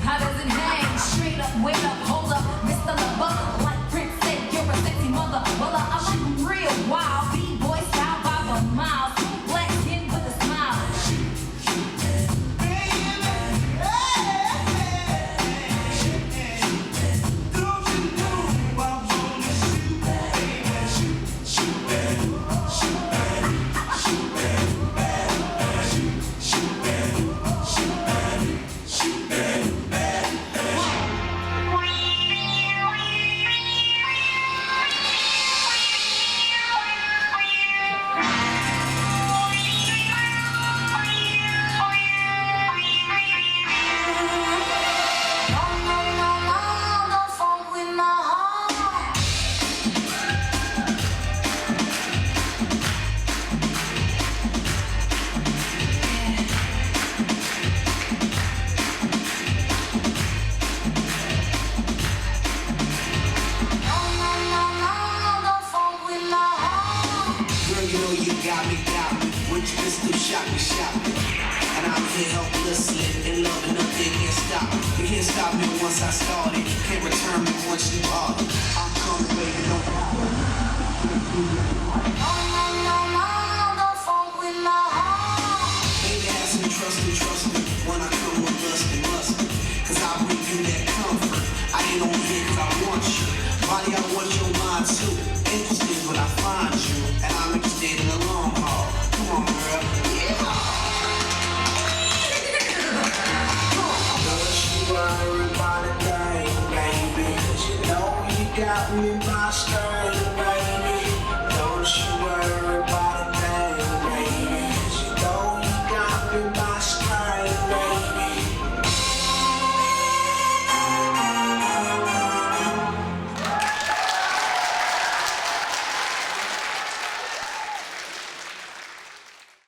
how does it hang? Straight up, wait up, hold up, Mr. Lover. Like Prince said, you're a sexy mother. Well, I'm shooting real wild. B-boy style by the mile. Smooth black skin with a smile. Got me, with your pistol, shot me. And I'm here helplessly in love and nothing can't stop me. You can't stop me once I started, can't return me once you are. I'm coming, baby, no problem. Don't fuck with my heart. Baby, have some trust me when I come with lust and lust. Cause I bring you that comfort. I ain't on here cause I want you. Body, I want your mind too. Interested when I find you, and I'm interested in the long haul. Come on, girl. Yeah. Don't you worry about a thing, baby. 'Cause you know you got me by string, baby. Don't you worry about a thing, baby. 'Cause you know you got me by